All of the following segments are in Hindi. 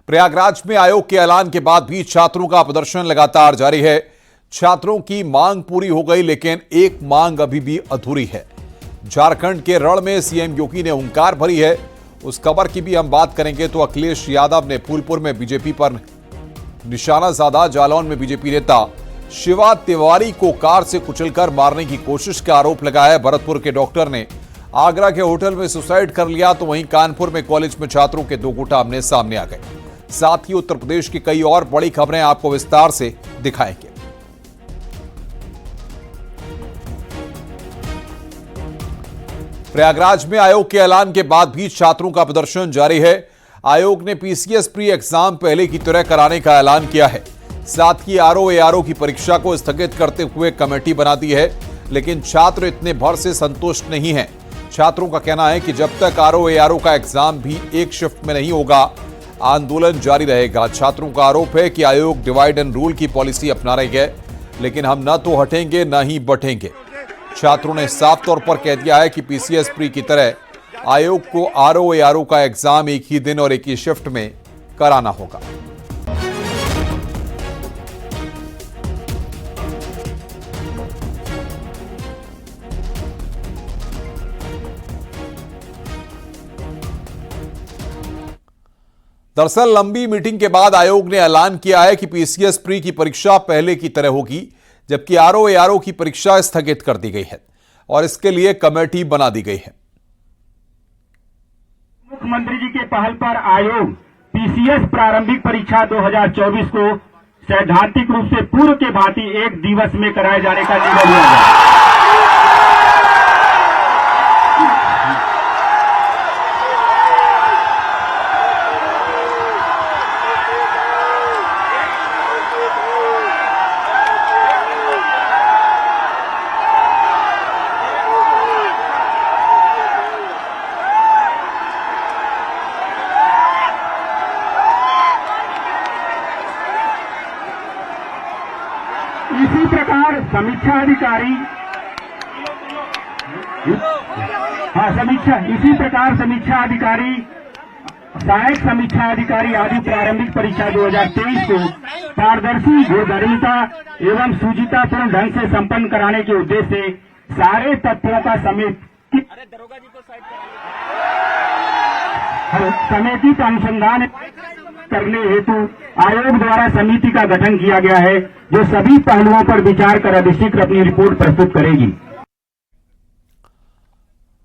प्रयागराज में आयोग के ऐलान के बाद भी छात्रों का प्रदर्शन लगातार जारी है। छात्रों की मांग पूरी हो गई, लेकिन एक मांग अभी भी अधूरी है। झारखंड के रण में सीएम योगी ने हुंकार भरी है। उस खबर की भी हम बात करेंगे तो अखिलेश यादव ने फूलपुर में बीजेपी पर निशाना साधा। जालौन में बीजेपी नेता शिवा तिवारी को कार से कुचलकर मारने की कोशिश का आरोप लगाया है। भरतपुर के डॉक्टर ने आगरा के होटल में सुसाइड कर लिया, तो वहीं कानपुर में कॉलेज में छात्रों के दो गुट आमने सामने आ गए। साथ ही उत्तर प्रदेश की कई और बड़ी खबरें आपको विस्तार से दिखाएंगे। प्रयागराज में आयोग के ऐलान के बाद भी छात्रों का प्रदर्शन जारी है। आयोग ने पीसीएस प्री एग्जाम पहले की तरह कराने का ऐलान किया है। साथ ही आरओ की परीक्षा को स्थगित करते हुए कमेटी बना दी है, लेकिन छात्र इतने भर से संतुष्ट नहीं हैं। छात्रों का कहना है कि जब तक आरओ का एग्जाम भी एक शिफ्ट में नहीं होगा, आंदोलन जारी रहेगा। छात्रों का आरोप है कि आयोग डिवाइड एंड रूल की पॉलिसी अपना रही है, लेकिन हम न तो हटेंगे न ही बटेंगे। छात्रों ने साफ तौर पर कह दिया है कि पीसीएस प्री की तरह आयोग को आरओ का एग्जाम एक ही दिन और एक ही शिफ्ट में कराना होगा। दरअसल लंबी मीटिंग के बाद आयोग ने ऐलान किया है कि पीसीएस प्री की परीक्षा पहले की तरह होगी, जबकि आरओ की परीक्षा स्थगित कर दी गई है और इसके लिए कमेटी बना दी गई है। मुख्यमंत्री जी के पहल पर आयोग पीसीएस प्रारंभिक परीक्षा 2024 को सैद्धांतिक रूप से पूर्व के भांति एक दिवस में कराए जाने का निर्णय लिया गया। इसी प्रकार समीक्षा अधिकारी समीक्षा अधिकारी, सहायक समीक्षा अधिकारी आदि प्रारंभिक परीक्षा 2023 को पारदर्शी, दूरदर्शिता एवं सुचितापूर्ण ढंग से संपन्न कराने के उद्देश्य से सारे तथ्यों का समेकित अनुसंधान करने हेतु आयोग द्वारा समिति का गठन किया गया है, जो सभी पहलुओं पर विचार कर अधिशीघ्र अपनी रिपोर्ट प्रस्तुत करेगी।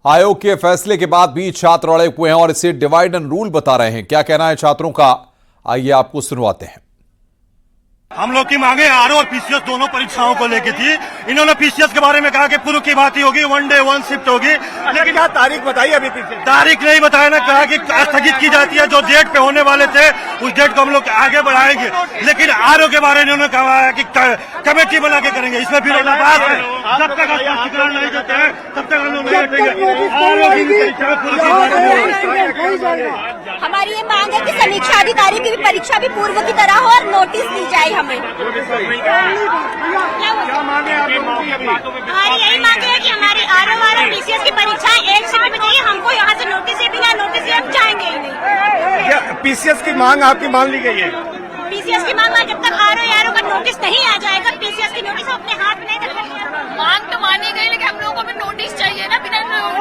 आयोग के फैसले के बाद भी छात्र अड़े हुए हैं और इसे डिवाइड एंड रूल बता रहे हैं। क्या कहना है छात्रों का, आइए आपको सुनवाते हैं। हम लोग की मांगे आरओ और पीसीएस दोनों परीक्षाओं को लेकर थी। इन्होंने पीसीएस के बारे में कहा कि पूर्व की भांति होगी, 1 डे 1 शिफ्ट होगी, लेकिन क्या तारीख बताई? अभी तारीख नहीं बताया ना, कहा कि स्थगित की जाती है। जो डेट पे होने वाले थे उस डेट को हम लोग आगे बढ़ाएंगे, लेकिन आरओ के बारे में उन्होंने कहा है कि कमेटी बना के करेंगे। इसमें फिर बात है, जब तक स्पष्टीकरण नहीं देते हैं तब तक हम लोग नहीं हटेंगे। हमारी ये मांग है कि समीक्षा अधिकारी की भी परीक्षा भी पूर्व की तरह हो और नोटिस दी जाए हमें। हमारी यही मांग है कि हमारी आरओ और पीसीएस की परीक्षा एक शिफ्ट में चाहिए। हमको यहाँ से नोटिस बिना नोटिस हम जाएंगे ही नहीं। पीसीएस की मांग आपकी मान ली गई है? पीसीएस की मांग, जब तक आरओ का नोटिस नहीं आ जाएगा, पीसीएस की नोटिस अपने हाथ में नहीं रखेंगे। मांग तो मानी गई, लेकिन हम लोगों को भी नोटिस चाहिए ना। बिना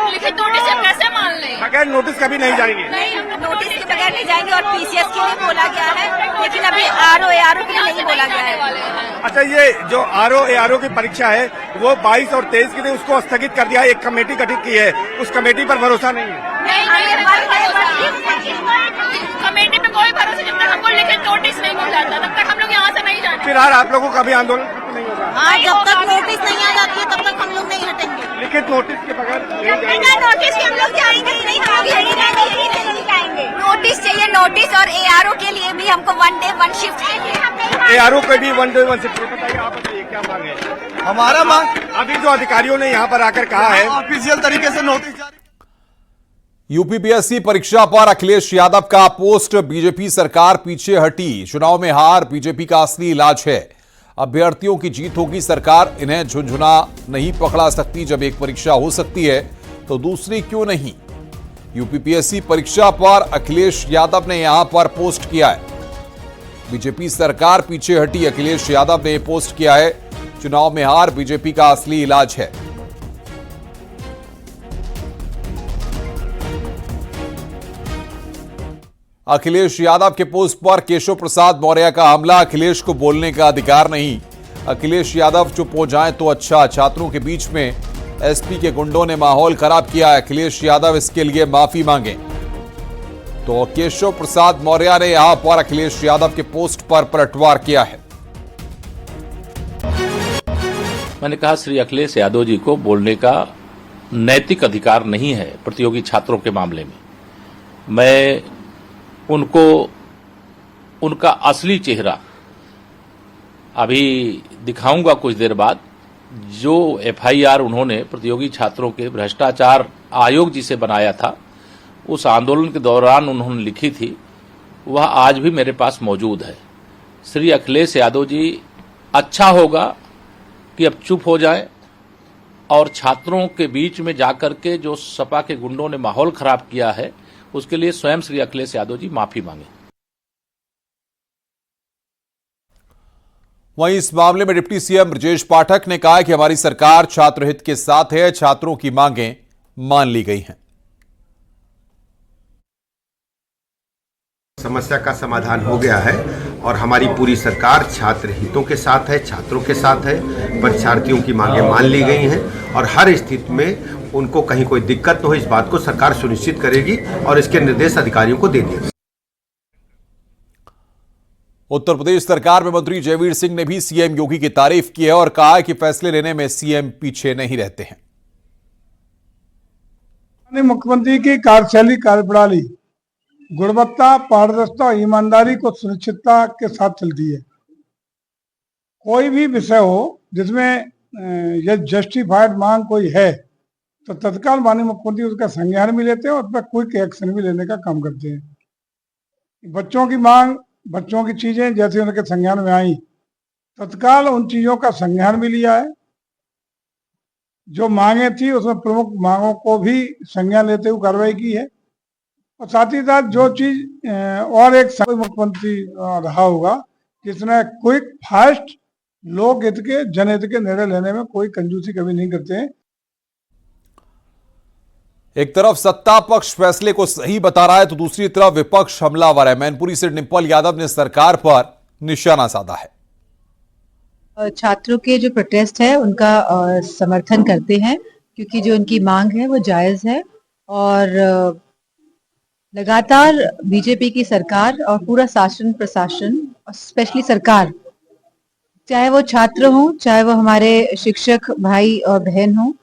लिखित नोटिस से कैसे मान लें? बगैर नोटिस कभी नहीं जाएंगे। नहीं, हम नोटिस के बगैर नहीं जाएंगे। और पीसीएस के लिए बोला गया है, लेकिन अभी आरओ के लिए नहीं बोला गया है। अच्छा, ये जो आरओ की परीक्षा है वो 22 और 23 की थी, उसको स्थगित कर दिया। एक कमेटी गठित की है, उस कमेटी पर भरोसा नहीं है? कमेटी पे कोई भरोसा, जब तक हमको लिखित नोटिस नहीं मिल जाता तब तक हम लोग यहाँ से नहीं जाएंगे। फिर आप लोगों का भी आंदोलन नहीं होगा? हाँ, जब तक नोटिस नहीं आ जाती है तब तक हम लोग नहीं हटेंगे। लिखित नोटिस के बगैर बिना नोटिस के हम लोग जाएंगे ही नहीं। जाएंगे, नोटिस चाहिए। नोटिस और एआरओ के लिए भी हमको 1 डे 1 शिफ्ट चाहिए। एआरओ को भी 1 डे 1 शिफ्ट। बताइए, आप बताइए क्या मांग है? हमारा मांग अभी जो अधिकारियों ने यहाँ पर आकर कहा है, ऑफिशियल तरीके से नोटिस जारी। यूपीपीएससी परीक्षा पर अखिलेश यादव का पोस्ट, बीजेपी सरकार पीछे हटी, चुनाव में हार बीजेपी का असली इलाज है। अभ्यर्थियों की जीत होगी सरकार, इन्हें झुंझुना नहीं पकड़ा सकती। जब एक परीक्षा हो सकती है तो दूसरी क्यों नहीं? यूपीपीएससी परीक्षा पर अखिलेश यादव ने यहां पर पोस्ट किया है। बीजेपी सरकार पीछे हटी, अखिलेश यादव ने पोस्ट किया है। चुनाव में हार बीजेपी का असली इलाज है। अखिलेश यादव के पोस्ट पर केशव प्रसाद मौर्य का हमला, अखिलेश को बोलने का अधिकार नहीं। अखिलेश यादव चुप हो जाएं तो अच्छा। छात्रों के बीच में एसपी के गुंडों ने माहौल खराब किया है, अखिलेश यादव इसके लिए माफी मांगे। तो केशव प्रसाद मौर्य ने यहां पर अखिलेश यादव के पोस्ट पर पलटवार किया है। मैंने कहा श्री अखिलेश यादव जी को बोलने का नैतिक अधिकार नहीं है प्रतियोगी छात्रों के मामले में। मैं उनको उनका असली चेहरा अभी दिखाऊंगा कुछ देर बाद। जो एफआईआर उन्होंने प्रतियोगी छात्रों के भ्रष्टाचार आयोग जी से बनाया था, उस आंदोलन के दौरान उन्होंने लिखी थी, वह आज भी मेरे पास मौजूद है। श्री अखिलेश यादव जी, अच्छा होगा कि अब चुप हो जाएं और छात्रों के बीच में जाकर के जो सपा के गुंडों ने माहौल खराब किया है, उसके लिए स्वयं श्री अखिलेश यादव जी माफी मांगे। वहीं इस मामले में डिप्टी सीएम ब्रजेश पाठक ने कहा कि हमारी सरकार छात्र हित के साथ है, छात्रों की मांगें मान ली गई हैं। समस्या का समाधान हो गया है और हमारी पूरी सरकार छात्र हितों के साथ है, छात्रों के साथ है। परीक्षार्थियों की मांगें मान ली गई हैं और हर स्थिति में उनको कहीं कोई दिक्कत न हो, इस बात को सरकार सुनिश्चित करेगी और इसके निर्देश अधिकारियों को दे दिए। उत्तर प्रदेश सरकार में मंत्री जयवीर सिंह ने भी सीएम योगी की तारीफ की है और कहा है कि फैसले लेने में सीएम पीछे नहीं रहते हैं। मुख्यमंत्री की कार्यशैली, कार्यप्रणाली गुणवत्ता, पारदर्शिता और ईमानदारी को सुनिश्चितता के साथ चलती है। कोई भी विषय हो जिसमें यह जस्टिफाइड मांग कोई है तो तत्काल माननीय मुख्यमंत्री उसका संज्ञान भी लेते हैं और उस पर क्विक एक्शन भी लेने का काम करते हैं। बच्चों की मांग, बच्चों की चीजें जैसे उनके संज्ञान में आई, तत्काल उन चीजों का संज्ञान भी लिया है। जो मांगे थी उसमें प्रमुख मांगों को भी संज्ञान लेते हुए कार्रवाई की है और साथ ही साथ जो चीज और एक मुख्यमंत्री रहा होगा जिसने क्विक, फास्ट, लोक हित के, जनहित के निर्णय लेने में कोई कंजूसी कभी नहीं करते हैं। एक तरफ सत्ता पक्ष फैसले को सही बता रहा है तो दूसरी तरफ विपक्ष हमलावर है। मैनपुरी से डिंपल यादव ने सरकार पर निशाना साधा है। छात्रों के जो प्रोटेस्ट है उनका समर्थन करते हैं क्योंकि जो उनकी मांग है वो जायज है और लगातार बीजेपी की सरकार और पूरा शासन प्रशासन और स्पेशली सरकार, चाहे वो छात्र हो, चाहे वो हमारे शिक्षक भाई और बहन हो,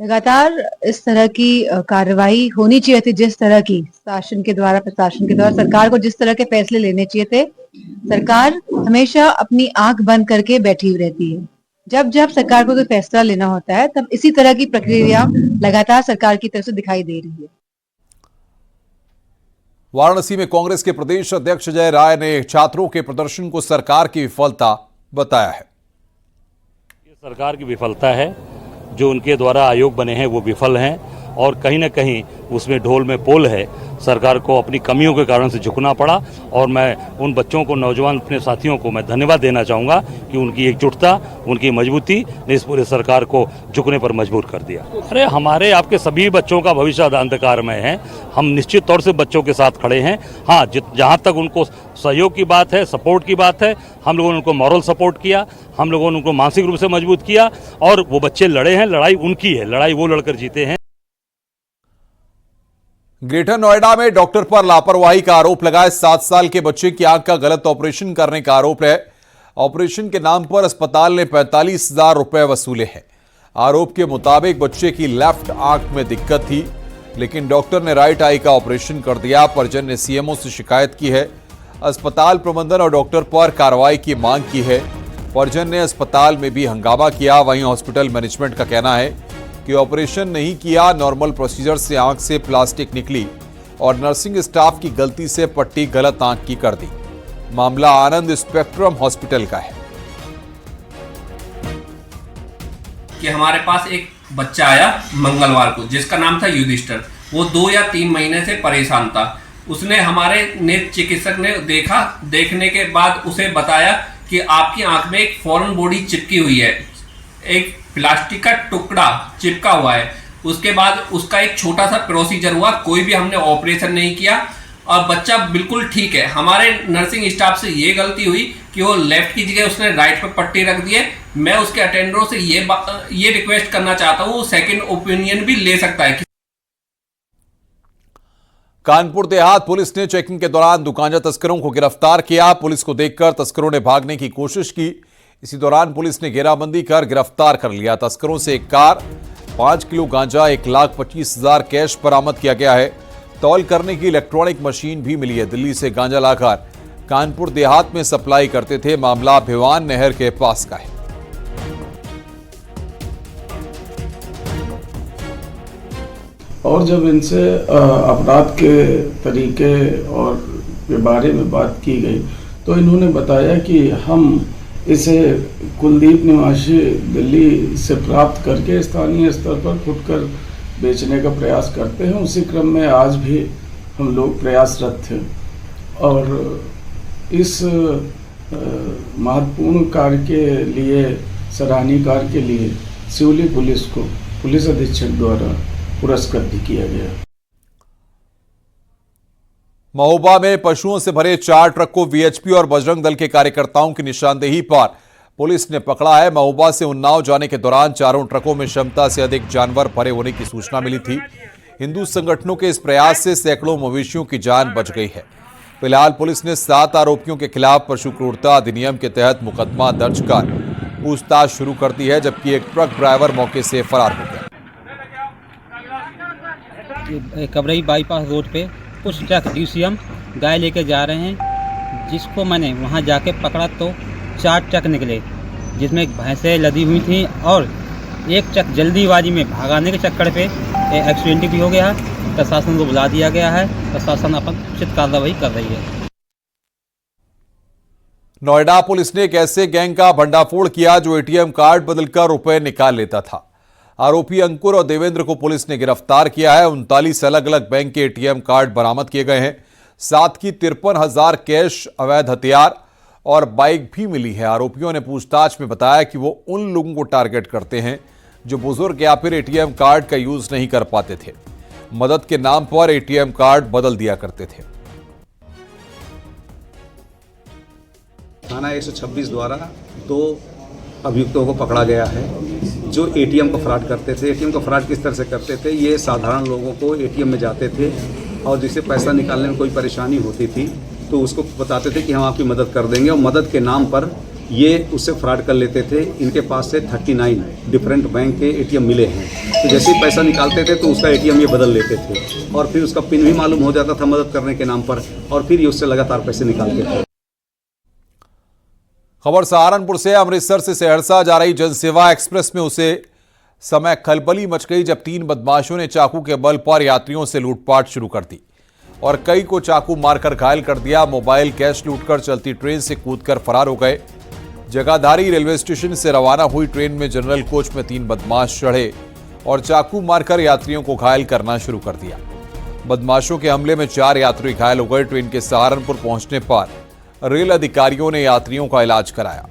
लगातार इस तरह की कार्रवाई होनी चाहिए थी। जिस तरह की शासन के द्वारा, प्रशासन के द्वारा सरकार को जिस तरह के फैसले लेने चाहिए थे, सरकार हमेशा अपनी आंख बंद करके बैठी हुई रहती है। जब जब सरकार को कोई फैसला लेना होता है तब इसी तरह की प्रक्रिया लगातार सरकार की तरफ से दिखाई दे रही है। वाराणसी में कांग्रेस के प्रदेश अध्यक्ष अजय राय ने छात्रों के प्रदर्शन को सरकार की विफलता बताया है। ये सरकार की विफलता है, जो उनके द्वारा आयोग बने हैं वो विफल हैं और कहीं ना कहीं उसमें ढोल में पोल है। सरकार को अपनी कमियों के कारण से झुकना पड़ा और मैं उन बच्चों को, नौजवान अपने साथियों को मैं धन्यवाद देना चाहूँगा कि उनकी एकजुटता, उनकी मजबूती ने इस पूरे सरकार को झुकने पर मजबूर कर दिया। अरे हमारे आपके सभी बच्चों का भविष्य अंधकार में है, हम निश्चित तौर से बच्चों के साथ खड़े हैं। हाँ, जहाँ तक उनको सहयोग की बात है, सपोर्ट की बात है, हम लोगों ने उनको मॉरल सपोर्ट किया, हम लोगों ने उनको मानसिक रूप से मजबूत किया और वो बच्चे लड़े हैं, लड़ाई उनकी है, लड़ाई वो लड़कर जीते हैं। ग्रेटर नोएडा में डॉक्टर पर लापरवाही का आरोप लगा है। 7 साल के बच्चे की आंख का गलत ऑपरेशन करने का आरोप है। ऑपरेशन के नाम पर अस्पताल ने 45,000 रुपए वसूले हैं। आरोप के मुताबिक बच्चे की लेफ्ट आंख में दिक्कत थी, लेकिन डॉक्टर ने राइट आई का ऑपरेशन कर दिया। परिजन ने सीएमओ से शिकायत की है। अस्पताल प्रबंधन और डॉक्टर पर कार्रवाई की मांग की है। परिजन ने अस्पताल में भी हंगामा किया। वहीं हॉस्पिटल मैनेजमेंट का कहना है कि ऑपरेशन नहीं किया, नॉर्मल प्रोसीजर से आंख से प्लास्टिक निकली और नर्सिंग स्टाफ की गलती से पट्टी गलत आंख की कर दी। मामला आनंद स्पेक्ट्रम हॉस्पिटल का है। कि हमारे पास एक बच्चा आया मंगलवार को जिसका नाम था युधिष्ठिर। वो 2 या 3 महीने से परेशान था। उसने हमारे नेत्र चिकित्सक ने देखने के बाद उसे बताया कि आपकी आंख में एक फॉरेन बॉडी चिपकी हुई है, एक प्लास्टिक का टुकड़ा चिपका हुआ है। उसके बाद उसका एक छोटा सा प्रोसीजर हुआ, कोई भी हमने ऑपरेशन नहीं किया और बच्चा बिल्कुल ठीक है। हमारे नर्सिंग स्टाफ से ये गलती हुई कि वो लेफ्ट की जगह उसने राइट पे पट्टी रख दी है। मैं उसके अटेंडरों से ये रिक्वेस्ट करना चाहता हूँ, सेकंड ओपिनियन भी ले सकता है। कानपुर देहात पुलिस ने चेकिंग के दौरान दुकानजा तस्करों को गिरफ्तार किया। पुलिस को देखकर तस्करों ने भागने की कोशिश की। इसी दौरान पुलिस ने घेराबंदी कर गिरफ्तार कर लिया। तस्करों से एक कार, 5 किलो गांजा, 1,25,000 कैश बरामद किया गया है। तौल करने की इलेक्ट्रॉनिक मशीन भी मिली है। दिल्ली से गांजा लाकर कानपुर देहात में सप्लाई करते थे। मामला भिवान नहर के पास का है। और जब इनसे अपराध के तरीके और के बारे में बात की गई तो इन्होंने बताया कि हम इसे कुलदीप निवासी दिल्ली से प्राप्त करके स्थानीय स्तर पर फुटकर बेचने का प्रयास करते हैं। उसी क्रम में आज भी हम लोग प्रयासरत थे और इस महत्वपूर्ण कार्य के लिए, सराहनीय कार्य के लिए सिवली पुलिस को पुलिस अधीक्षक द्वारा पुरस्कृत भी किया गया। महोबा में पशुओं से भरे 4 ट्रक को वीएचपी और बजरंग दल के कार्यकर्ताओं की निशानदेही पर पुलिस ने पकड़ा है। महोबा से उन्नाव जाने के दौरान चारों ट्रकों में क्षमता से अधिक जानवर भरे होने की सूचना मिली थी। हिंदू संगठनों के इस प्रयास से सैकड़ों मवेशियों की जान बच गई है। फिलहाल पुलिस ने 7 आरोपियों के खिलाफ पशु क्रूरता अधिनियम के तहत मुकदमा दर्ज कर पूछताछ शुरू कर दी है, जबकि एक ट्रक ड्राइवर मौके से फरार हो गया। कबरई बाईपास रोड पे कुछ ट्रक DCM गाय लेके जा रहे हैं, जिसको मैंने वहां जाके पकड़ा तो 4 ट्रक निकले, जिसमें भैंसें लदी हुई थी और एक ट्रक जल्दीबाजी में भागाने के चक्कर पे एक्सीडेंट भी हो गया है। प्रशासन को बुला दिया गया है, प्रशासन अपन उचित कार्रवाई कर रही है। नोएडा पुलिस ने एक ऐसे गैंग का भंडाफोड़ किया जो ATM कार्ड बदलकर रुपए निकाल लेता था। आरोपी अंकुर और देवेंद्र को पुलिस ने गिरफ्तार किया है। 39 अलग अलग बैंक के ATM कार्ड बरामद किए गए हैं। साथ ही 53,000 कैश, अवैध हथियार और बाइक भी मिली है। आरोपियों ने पूछताछ में बताया कि वो उन लोगों को टारगेट करते हैं जो बुजुर्ग या फिर ATM कार्ड का यूज नहीं कर पाते थे। मदद के नाम पर ATM कार्ड बदल दिया करते थे। थाना 126 द्वारा 2 अभियुक्तों को पकड़ा गया है जो ATM का फ्रॉड करते थे। ATM का फ्रॉड किस तरह से करते थे? ये साधारण लोगों को ATM में जाते थे और जिससे पैसा निकालने में कोई परेशानी होती थी तो उसको बताते थे कि हम आपकी मदद कर देंगे और मदद के नाम पर ये उससे फ्रॉड कर लेते थे। इनके पास से 39 डिफरेंट बैंक के ATM मिले हैं। तो जैसे ही पैसा निकालते थे तो उसका ATM ये बदल लेते थे और फिर उसका पिन भी मालूम हो जाता था मदद करने के नाम पर और फिर ये उससे लगातार पैसे निकालते थे। खबर सहारनपुर से। अमृतसर से सहरसा जा रही जनसेवा एक्सप्रेस में उसे समय खलबली मच गई जब 3 बदमाशों ने चाकू के बल पर यात्रियों से लूटपाट शुरू कर दी और कई को चाकू मारकर घायल कर दिया। मोबाइल, कैश लूटकर चलती ट्रेन से कूदकर फरार हो गए। जगाधारी रेलवे स्टेशन से रवाना हुई ट्रेन में जनरल कोच में 3 बदमाश चढ़े और चाकू मारकर यात्रियों को घायल करना शुरू कर दिया। बदमाशों के हमले में 4 यात्री घायल हो गए। ट्रेन के सहारनपुर पहुंचने पर रेल अधिकारियों ने यात्रियों का इलाज कराया।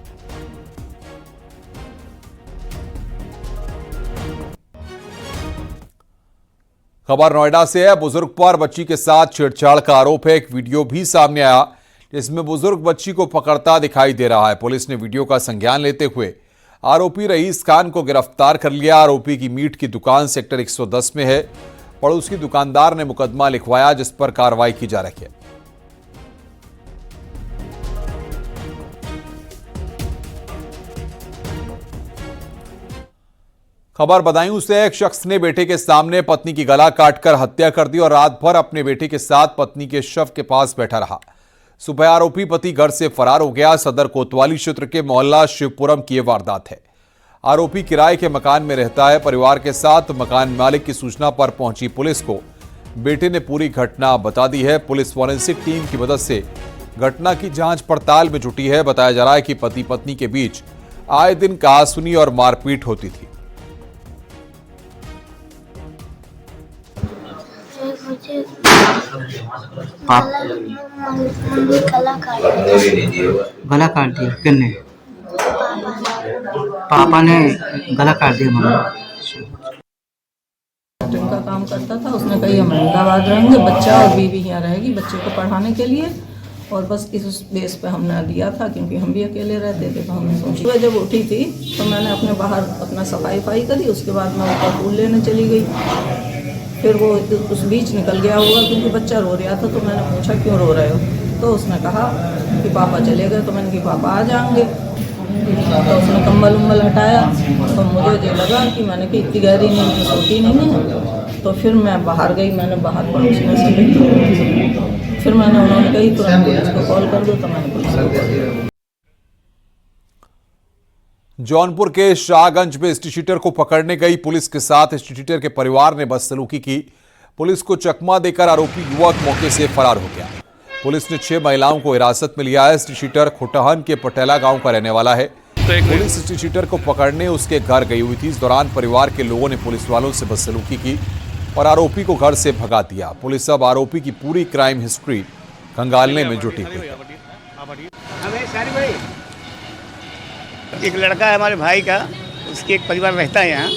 खबर नोएडा से है। बुजुर्ग पर बच्ची के साथ छेड़छाड़ का आरोप है। एक वीडियो भी सामने आया जिसमें बुजुर्ग बच्ची को पकड़ता दिखाई दे रहा है। पुलिस ने वीडियो का संज्ञान लेते हुए आरोपी रईस खान को गिरफ्तार कर लिया। आरोपी की मीट की दुकान सेक्टर 110 में है। पड़ोस की दुकानदार ने मुकदमा लिखवाया जिस पर कार्रवाई की जा रही है। खबर बदायूं से। एक शख्स ने बेटे के सामने पत्नी की गला काटकर हत्या कर दी और रात भर अपने बेटे के साथ पत्नी के शव के पास बैठा रहा। सुबह आरोपी पति घर से फरार हो गया। सदर कोतवाली क्षेत्र के मोहल्ला शिवपुरम की यह वारदात है। आरोपी किराए के मकान में रहता है। परिवार के साथ मकान मालिक की सूचना पर पहुंची पुलिस को बेटे ने पूरी घटना बता दी है। पुलिस फॉरेंसिक टीम की मदद से घटना की जांच पड़ताल में जुटी है। बताया जा रहा है कि पति पत्नी के बीच आए दिन कहासुनी और मारपीट होती थी। मुझे गला काट दिया किसने? पापा ने गला काट दिया मम्मी। का काम करता था, उसने कहा हम अहमदाबाद रहेंगे, बच्चा और बीवी यहाँ रहेगी बच्चे को पढ़ाने के लिए, और बस इस बेस पे हमने दिया था क्योंकि हम भी अकेले रहते थे। तो हमने सोची, सुबह जब उठी थी तो मैंने अपने बाहर अपना सफाई करी, उसके बाद मैं ऊपर फूल लेने चली गई। फिर वो उस बीच निकल गया होगा क्योंकि बच्चा रो रहा था, तो मैंने पूछा क्यों रो रहे हो, तो उसने कहा कि पापा चले गए। तो मैंने कहा पापा आ जाएंगे, तो उसने कम्बल उम्बल हटाया, तो मुझे ये लगा कि मैंने कि इतनी गहरी नींद की सोती नहीं है। तो फिर मैं बाहर गई, मैंने बाहर पड़ोसने से देखी, फिर मैंने उन्होंने कही तुरंत पुलिस को कॉल कर दो, तो मैंने पुलिस को कॉल किया। जौनपुर के शाहगंज में स्ट्रीट को पकड़ने गई पुलिस के साथ स्ट्रीट के परिवार ने बदसलूकी की। पुलिस को चकमा देकर आरोपी युवक मौके से फरार हो गया। पुलिस ने 6 महिलाओं को हिरासत में लिया है। स्ट्रीटर खोटहन के पटेला गांव का रहने वाला है। पुलिस स्ट्रीटर को पकड़ने उसके घर गई हुई थी। इस दौरान परिवार के लोगों ने पुलिस वालों से बदसलूकी की और आरोपी को घर से भगा दिया। पुलिस अब आरोपी की पूरी क्राइम हिस्ट्री खंगालने में जुटी हुई है। एक लड़का है हमारे भाई का, उसके एक परिवार रहता है यहाँ,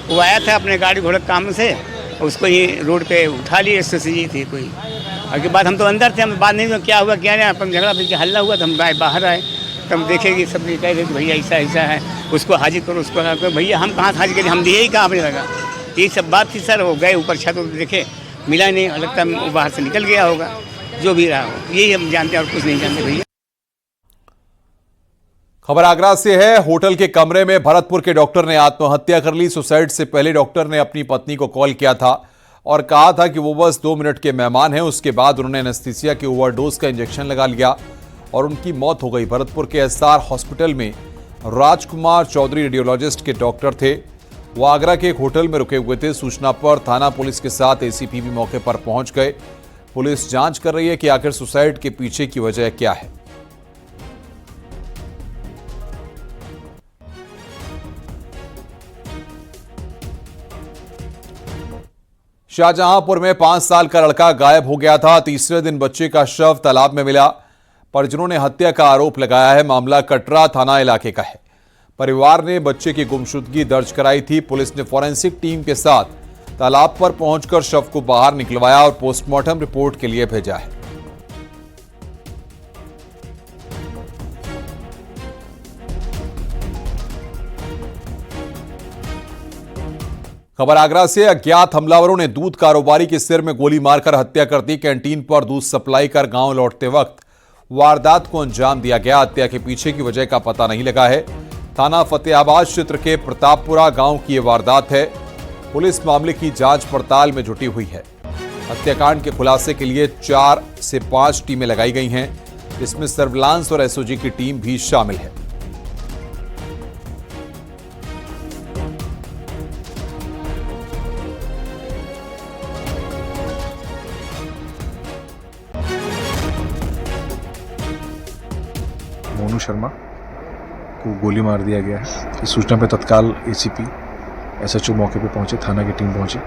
वो आया था अपने गाड़ी घोड़े काम से, उसको ही रोड पे उठा लिए, एसएसजी थी कोई। और के बाद हम तो अंदर थे, हम बात नहीं क्या हुआ क्या नहीं, अपन झगड़ा फिर हल्ला हुआ, तो हम बाहर आए, तब देखेगी सब कह रहे भैया ऐसा है, उसको हाजिर करो, उसको करो। भैया हम कहाँ हाजिर करें, हम दिए ही कहाँ अपने लगा, यही सब बात थी सर। वो गए ऊपर छत देखे, मिला नहीं, लगता है वो बाहर से निकल गया होगा, जो भी रहा हो, यही हम जानते हैं और कुछ नहीं जानते भैया। खबर आगरा से है। होटल के कमरे में भरतपुर के डॉक्टर ने आत्महत्या कर ली। सुसाइड से पहले डॉक्टर ने अपनी पत्नी को कॉल किया था और कहा था कि वो बस 2 मिनट के मेहमान हैं। उसके बाद उन्होंने एनेस्थीसिया के ओवरडोज का इंजेक्शन लगा लिया और उनकी मौत हो गई। भरतपुर के एसआर हॉस्पिटल में राजकुमार चौधरी रेडियोलॉजिस्ट के डॉक्टर थे। वो आगरा के एक होटल में रुके हुए थे। सूचना पर थाना पुलिस के साथ एसीपी भी मौके पर पहुंच गए। पुलिस जांच कर रही है कि आखिर सुसाइड के पीछे की वजह क्या है। शाहजहांपुर में 5 साल का लड़का गायब हो गया था। तीसरे दिन बच्चे का शव तालाब में मिला। परिजनों ने हत्या का आरोप लगाया है। मामला कटरा थाना इलाके का है। परिवार ने बच्चे की गुमशुदगी दर्ज कराई थी। पुलिस ने फॉरेंसिक टीम के साथ तालाब पर पहुंचकर शव को बाहर निकलवाया और पोस्टमार्टम रिपोर्ट के लिए भेजा है। खबर आगरा से। अज्ञात हमलावरों ने दूध कारोबारी के सिर में गोली मारकर हत्या कर दी। कैंटीन पर दूध सप्लाई कर गांव लौटते वक्त वारदात को अंजाम दिया गया। हत्या के पीछे की वजह का पता नहीं लगा है। थाना फतेहाबाद क्षेत्र के प्रतापपुरा गांव की यह वारदात है। पुलिस मामले की जांच पड़ताल में जुटी हुई है। हत्याकांड के खुलासे के लिए 4 से 5 टीमें लगाई गई हैं। इसमें सर्विलांस और एसओजी की टीम भी शामिल है। मोनू शर्मा को गोली मार दिया गया है। इस सूचना पर तत्काल एसीपी एसएचओ मौके पर पहुंचे, थाना की टीम पहुंची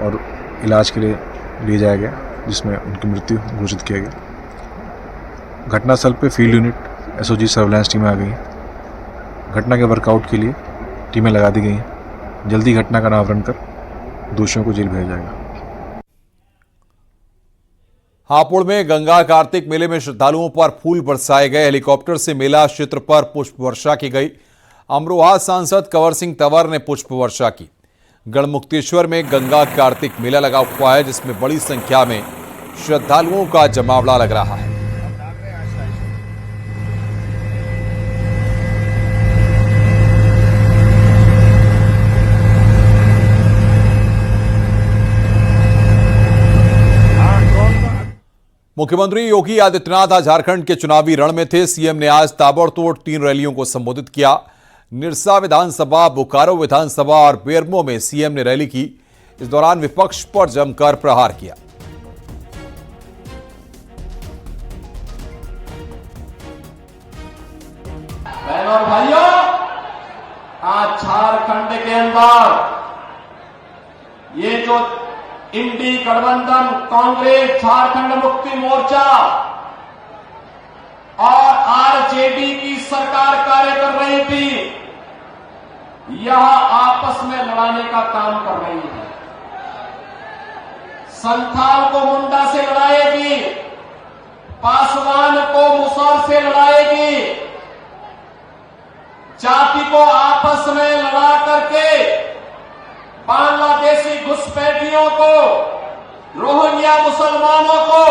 और इलाज के लिए ले जाया गया, जिसमें उनकी मृत्यु घोषित किया गया। घटनास्थल पर फील्ड यूनिट एसओजी सर्विलांस टीमें आ गई हैं। घटना के वर्कआउट के लिए टीमें लगा दी गई हैं। जल्दी घटना का अनावरण कर दोषियों को जेल भेजा जाएगा। हापुड़ में गंगा कार्तिक मेले में श्रद्धालुओं पर फूल बरसाए गए। हेलीकॉप्टर से मेला क्षेत्र पर पुष्प वर्षा की गई। अमरोहा सांसद कंवर सिंह तंवर ने पुष्प वर्षा की। गढ़मुक्तेश्वर में गंगा कार्तिक मेला लगा हुआ है, जिसमें बड़ी संख्या में श्रद्धालुओं का जमावड़ा लग रहा है। मुख्यमंत्री योगी आदित्यनाथ आज झारखंड के चुनावी रण में थे। सीएम ने आज ताबड़तोड़ 3 रैलियों को संबोधित किया। निरसा विधानसभा, बोकारो विधानसभा और बेरमो में सीएम ने रैली की। इस दौरान विपक्ष पर जमकर प्रहार किया। बहनों और भाइयों, आज झारखंड के अंदर ये जो इंडी गठबंधन, कांग्रेस, झारखंड मुक्ति मोर्चा और आरजेडी की सरकार कार्य कर रही थी, यह आपस में लड़ाने का काम कर रही है। संथाल को मुंडा से लड़ाएगी, पासवान को मुसहर से लड़ाएगी, जाति को आपस में लड़ा करके बांग्लादेशी घुसपैठियों को, रोहिंग्या मुसलमानों को,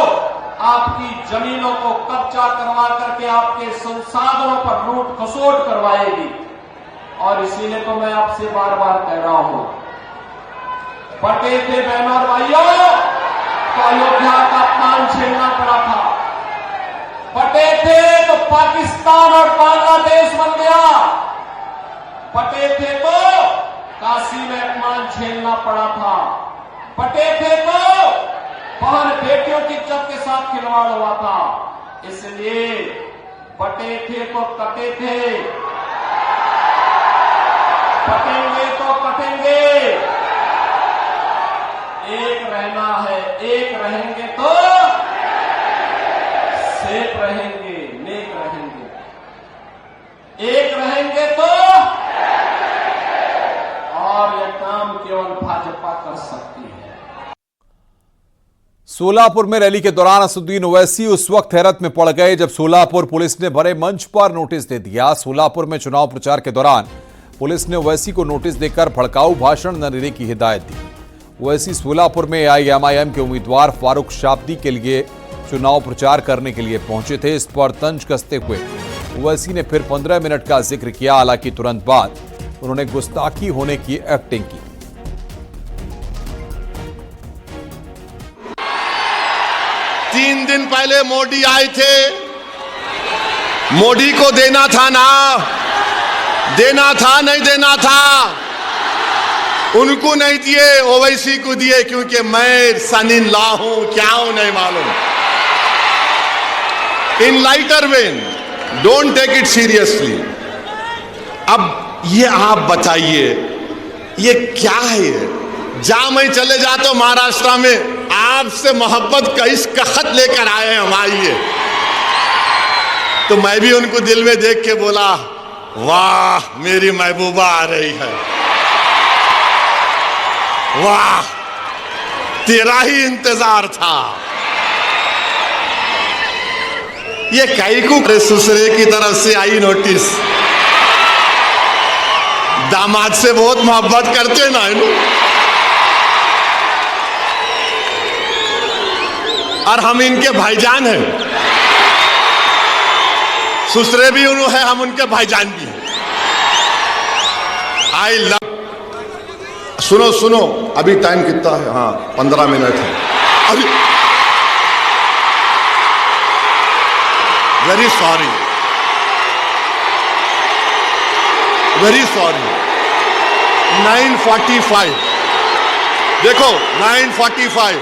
आपकी जमीनों को कब्जा करवा करके आपके संसाधनों पर लूट खसोट करवाएगी। और इसीलिए तो मैं आपसे बार बार कह रहा हूं, बटे थे बहनों और भाइयों तो अयोध्या का अपमान झेलना पड़ा था, बटे थे तो पाकिस्तान और बांग्लादेश बन गया, बटे थे तो काशी में अपमान झेलना पड़ा था, बटे थे तो बहन बेटियों की इज्जत के साथ खिलवाड़ हुआ था। इसलिए बटे थे तो कटे थे, कटेंगे तो कटेंगे, एक रहना है, एक रहेंगे तो सेफ रहेंगे, नेक रहेंगे, एक रहेंगे तो, और यह काम केवल भाजपा कर सकती है। सोलापुर में रैली के दौरान असदुद्दीन ओवैसी उस वक्त हैरत में पड़ गए जब सोलापुर पुलिस ने भरे मंच पर नोटिस दे दिया। सोलापुर में चुनाव प्रचार के दौरान पुलिस ने ओवैसी को नोटिस देकर भड़काऊ भाषण न देने की हिदायत दी। ओवैसी सोलापुर में AIMIM के उम्मीदवार फारूक शाब्दी के लिए चुनाव प्रचार करने के लिए पहुंचे थे। इस पर तंज कसते हुए ओवैसी ने फिर 15 मिनट का जिक्र किया। हालांकि तुरंत बाद उन्होंने गुस्ताखी होने की एक्टिंग की। 3 दिन पहले मोदी आए थे, मोदी को देना था ना, देना था नहीं देना था, उनको नहीं दिए, ओवैसी को दिए, क्योंकि मैं सन इन लॉ हूं, क्या हूं नहीं मालूम। In lighter vein, don't take it seriously. अब ये आप बताइए, ये क्या है? जहां मैं चले जाता हूं महाराष्ट्र में, आपसे मोहब्बत का इस खत लेकर आए हम, आइए। तो मैं भी उनको दिल में देख के बोला, वाह मेरी महबूबा आ रही है, वाह तेरा ही इंतजार था। ये कैकू ससुरे की तरफ से आई नोटिस, दामाद से बहुत मोहब्बत करते ना इन्हों, और हम इनके भाईजान हैं, ससुरे भी उन्होंने है, हम उनके भाईजान भी हैं। I love. सुनो सुनो, अभी टाइम कितना है? हाँ 15 मिनट है अभी। Very sorry, very sorry. 9:45 देखो, 9:45।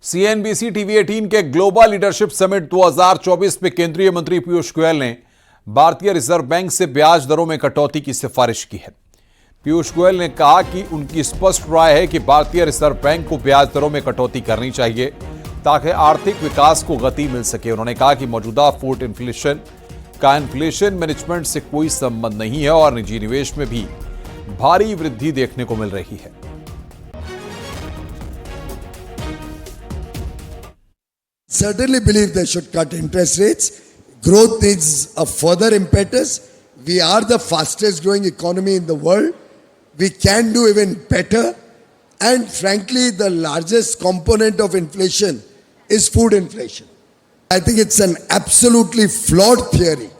CNBC TV 18 के ग्लोबल लीडरशिप समिट 2024 में केंद्रीय मंत्री पीयूष गोयल ने भारतीय रिजर्व बैंक से ब्याज दरों में कटौती की सिफारिश की है। पीयूष गोयल ने कहा कि उनकी स्पष्ट राय है कि भारतीय रिजर्व बैंक को ब्याज दरों में कटौती करनी चाहिए ताकि आर्थिक विकास को गति मिल सके। उन्होंने कहा कि मौजूदा फूड इन्फ्लेशन का इन्फ्लेशन मैनेजमेंट से कोई संबंध नहीं है और निजी निवेश में भी भारी वृद्धि देखने को मिल रही है। Certainly believe they should cut interest rates. Growth needs a further impetus. We are the fastest growing economy in the world. We can do even better. And frankly, the largest component of inflation is food inflation. I think it's an absolutely flawed theory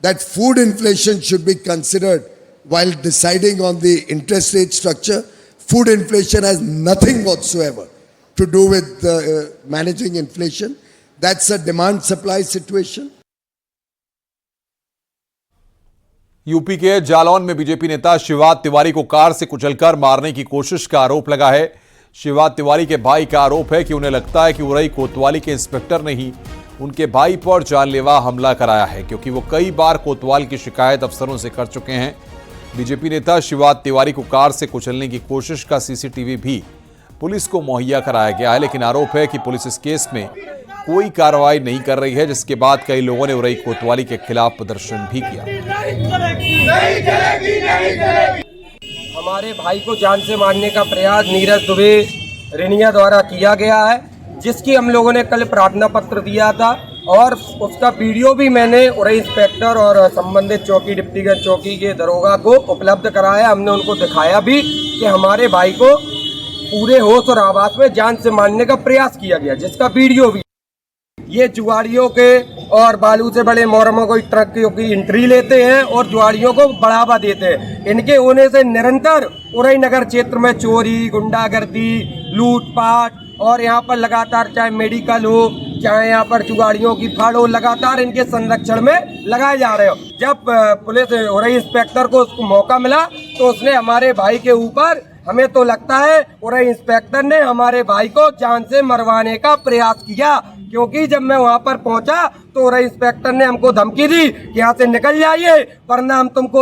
that food inflation should be considered while deciding on the interest rate structure. Food inflation has nothing whatsoever to do with managing inflation. That's a demand supply situation. UP के जालौन में बीजेपी नेता शिवाद तिवारी को कार से कुचलकर मारने की कोशिश का आरोप लगा है। शिवाद तिवारी के भाई का आरोप है कि उन्हें लगता है कि उरई कोतवाली के इंस्पेक्टर ने ही उनके भाई पर जानलेवा हमला कराया है, क्योंकि वो कई बार कोतवाल की शिकायत अफसरों से कर चुके हैं। बीजेपी नेता शिवाद तिवारी को कार से कुचलने की कोशिश का सीसीटीवी भी पुलिस को मुहैया कराया गया है, लेकिन आरोप है कि पुलिस इस केस में कोई कार्रवाई नहीं कर रही है, जिसके बाद कई लोगों ने उरई कोतवाली के खिलाफ प्रदर्शन भी किया। हमारे भाई को जान से मारने का प्रयास नीरज दुबे रेनिया द्वारा किया गया है, जिसकी हम लोगों ने कल प्रार्थना पत्र दिया था और उसका वीडियो भी मैंने उरई इंस्पेक्टर और संबंधित चौकी डिप्टीगंज चौकी के दरोगा को उपलब्ध कराया। हमने उनको दिखाया भी कि हमारे भाई को पूरे होश और आवाज में जान से मारने का प्रयास किया गया, जिसका वीडियो भी। ये जुआड़ियों के और बालू से बड़े मोहरमों को ट्रक की एंट्री लेते हैं और जुआड़ियों को बढ़ावा देते हैं। इनके होने से निरंतर उरई नगर क्षेत्र में चोरी, गुंडागर्दी, लूटपाट और यहाँ पर लगातार चाहे मेडिकल हो, चाहे यहाँ पर जुगाड़ियों की फाड़ हो, लगातार इनके संरक्षण में लगाए जा रहे हो। जब पुलिस उरई इंस्पेक्टर को उसको मौका मिला तो उसने हमारे भाई के ऊपर, हमें तो लगता है उरई इंस्पेक्टर ने हमारे भाई को जान से मरवाने का प्रयास किया, क्योंकि जब मैं वहां पर पहुंचा तो उरई इंस्पेक्टर ने हमको धमकी दी कि यहाँ से निकल जाइए वरना हम तुमको